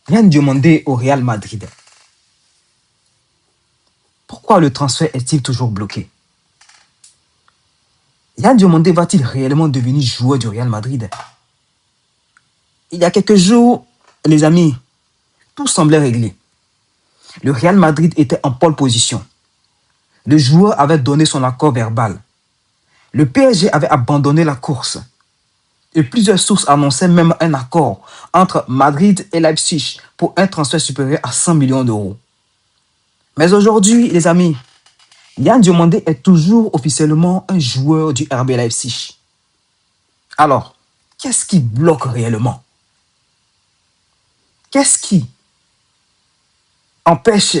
Yann Diomandé au Real Madrid. Pourquoi le transfert est-il toujours bloqué? Yann Diomandé va-t-il réellement devenir joueur du Real Madrid? Il y a quelques jours, les amis, tout semblait réglé. Le Real Madrid était en pole position. Le joueur avait donné son accord verbal. Le PSG avait abandonné la course. Et plusieurs sources annonçaient même un accord entre Madrid et Leipzig pour un transfert supérieur à 100 millions d'euros. Mais aujourd'hui, les amis, Yann Diomandé est toujours officiellement un joueur du RB Leipzig. Alors, qu'est-ce qui bloque réellement? Qu'est-ce qui empêche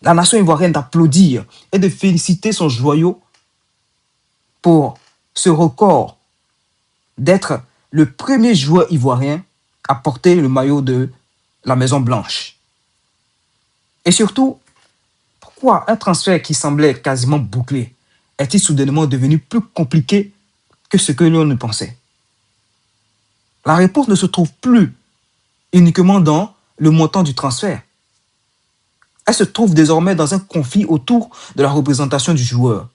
la nation ivoirienne d'applaudir et de féliciter son joyau pour ce record d'être le premier joueur ivoirien à porter le maillot de la Maison Blanche? Et surtout, pourquoi un transfert qui semblait quasiment bouclé est-il soudainement devenu plus compliqué que ce que l'on ne pensait? La réponse ne se trouve plus uniquement dans le montant du transfert. Elle se trouve désormais dans un conflit autour de la représentation du joueur.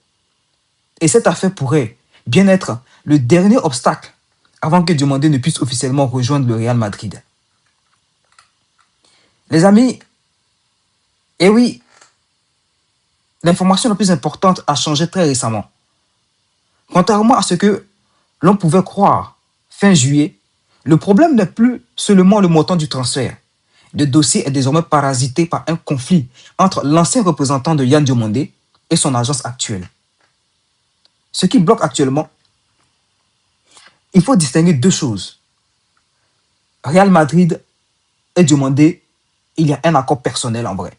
Et cette affaire pourrait bien être le dernier obstacle avant que Diomandé ne puisse officiellement rejoindre le Real Madrid. Les amis, eh oui, l'information la plus importante a changé très récemment. Contrairement à ce que l'on pouvait croire fin juillet, le problème n'est plus seulement le montant du transfert. Le dossier est désormais parasité par un conflit entre l'ancien représentant de Yann Diomandé et son agence actuelle. Ce qui bloque actuellement, il faut distinguer deux choses. Real Madrid et Diomandé, il y a un accord personnel en vrai.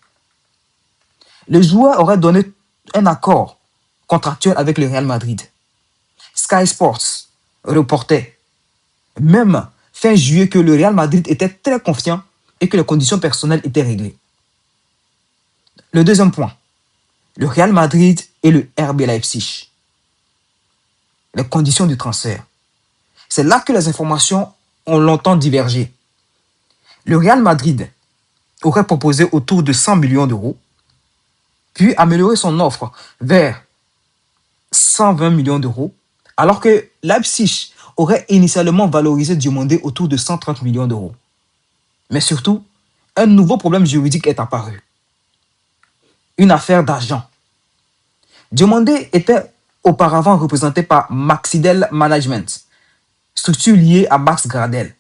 Le joueur aurait donné un accord contractuel avec le Real Madrid. Sky Sports reportait, même fin juillet, que le Real Madrid était très confiant et que les conditions personnelles étaient réglées. Le deuxième point, le Real Madrid et le RB Leipzig. Les conditions du transfert. C'est là que les informations ont longtemps divergé. Le Real Madrid aurait proposé autour de 100 millions d'euros, puis amélioré son offre vers 120 millions d'euros, alors que Leipzig aurait initialement valorisé Diomandé autour de 130 millions d'euros. Mais surtout, un nouveau problème juridique est apparu. Une affaire d'argent. Diomandé était auparavant représenté par Maxidel Management, structure liée à Max Gradel.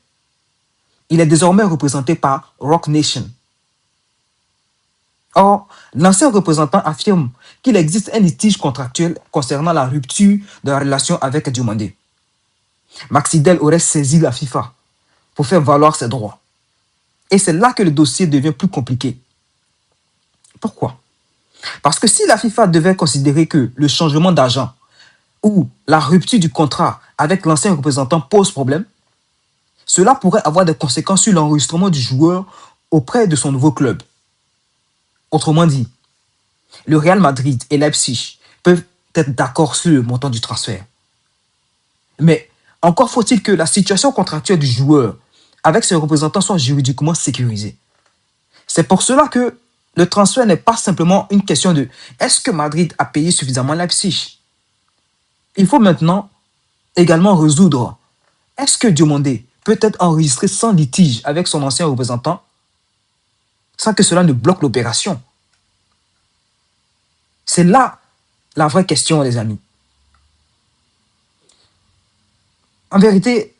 Il est désormais représenté par Rock Nation. Or, l'ancien représentant affirme qu'il existe un litige contractuel concernant la rupture de la relation avec Diomandé. Maxidel aurait saisi la FIFA pour faire valoir ses droits. Et c'est là que le dossier devient plus compliqué. Pourquoi? Parce que si la FIFA devait considérer que le changement d'agent ou la rupture du contrat avec l'ancien représentant pose problème, cela pourrait avoir des conséquences sur l'enregistrement du joueur auprès de son nouveau club. Autrement dit, le Real Madrid et Leipzig peuvent être d'accord sur le montant du transfert. Mais encore faut-il que la situation contractuelle du joueur avec ses représentants soit juridiquement sécurisée. C'est pour cela que le transfert n'est pas simplement une question de est-ce que Madrid a payé suffisamment Leipzig? Il faut maintenant également résoudre est-ce que Diomandé peut être enregistré sans litige avec son ancien représentant sans que cela ne bloque l'opération? C'est là la vraie question, les amis. En vérité,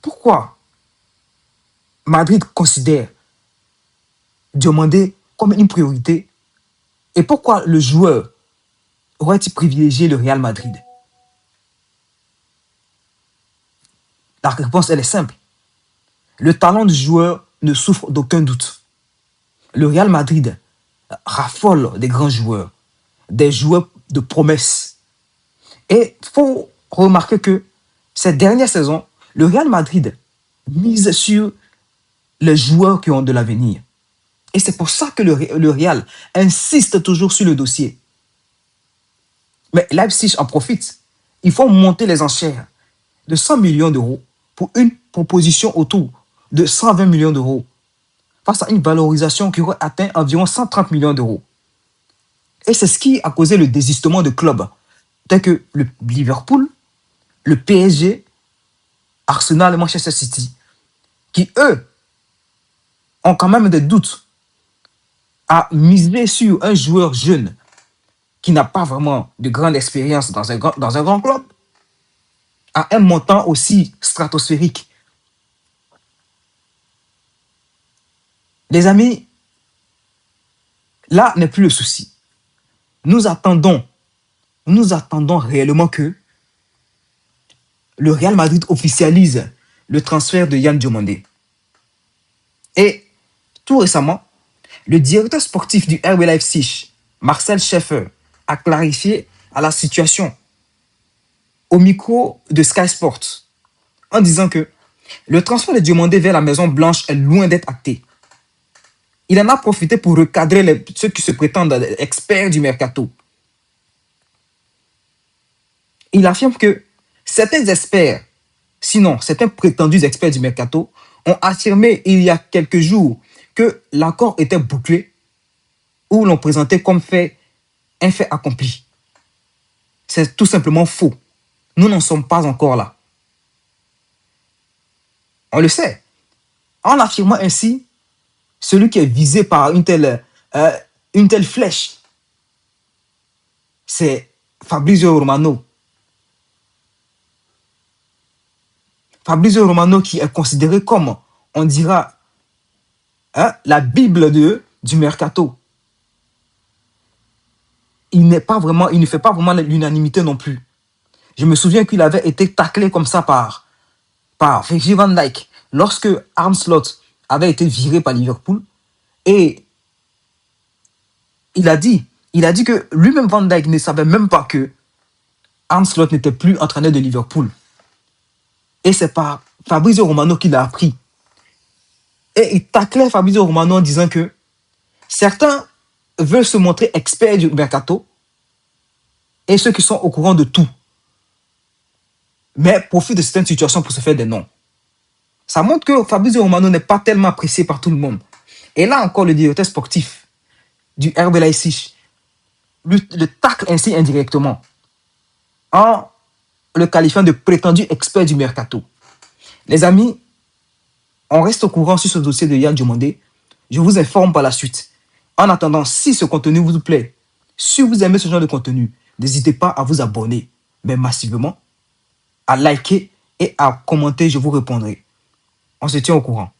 pourquoi Madrid considère Diomandé comme une priorité et pourquoi le joueur aurait-il privilégié le Real Madrid? La réponse, elle est simple. Le talent du joueur ne souffre d'aucun doute. Le Real Madrid raffole des grands joueurs, des joueurs de promesse. Et il faut remarquer que cette dernière saison, le Real Madrid mise sur les joueurs qui ont de l'avenir. Et c'est pour ça que le Real insiste toujours sur le dossier. Mais Leipzig en profite. Il faut monter les enchères de 100 millions d'euros pour une proposition autour de 120 millions d'euros. face à une valorisation qui aurait atteint environ 130 millions d'euros. Et c'est ce qui a causé le désistement de clubs tels que le Liverpool, le PSG, Arsenal et Manchester City, qui eux ont quand même des doutes à miser sur un joueur jeune qui n'a pas vraiment de grande expérience dans un grand club, à un montant aussi stratosphérique. Les amis, là n'est plus le souci. Nous attendons réellement que le Real Madrid officialise le transfert de Yann Diomandé. Et tout récemment, le directeur sportif du RB Leipzig, Marcel Schäfer, a clarifié à la situation au micro de Sky Sports en disant que le transfert de Diomandé vers la Maison Blanche est loin d'être acté. Il en a profité pour recadrer ceux qui se prétendent experts du mercato. Il affirme que certains experts, sinon certains prétendus experts du mercato, ont affirmé il y a quelques jours que l'accord était bouclé ou l'ont présenté comme un fait accompli. C'est tout simplement faux. Nous n'en sommes pas encore là. On le sait. En affirmant ainsi, celui qui est visé par une telle flèche, c'est Fabrizio Romano. Fabrizio Romano qui est considéré comme, on dira, la Bible du mercato. Il ne fait pas vraiment l'unanimité non plus. Je me souviens qu'il avait été taclé comme ça par Virgil van Dijk lorsque Arne Slot avait été viré par Liverpool. Et il a dit que lui-même Van Dijk ne savait même pas que Arne Slot n'était plus entraîneur de Liverpool. Et c'est par Fabrizio Romano qu'il l'a appris. Et il taclait Fabrizio Romano en disant que certains veulent se montrer experts du mercato et ceux qui sont au courant de tout, mais profitent de certaines situations pour se faire des noms. Ça montre que Fabrizio Romano n'est pas tellement apprécié par tout le monde. Et là encore, le directeur sportif du RB Leipzig le tacle ainsi indirectement en le qualifiant de prétendu expert du mercato. Les amis, on reste au courant sur ce dossier de Yann Diomandé. Je vous informe par la suite. En attendant, si ce contenu vous plaît, si vous aimez ce genre de contenu, n'hésitez pas à vous abonner, mais massivement, à liker et à commenter, je vous répondrai. On se tient au courant.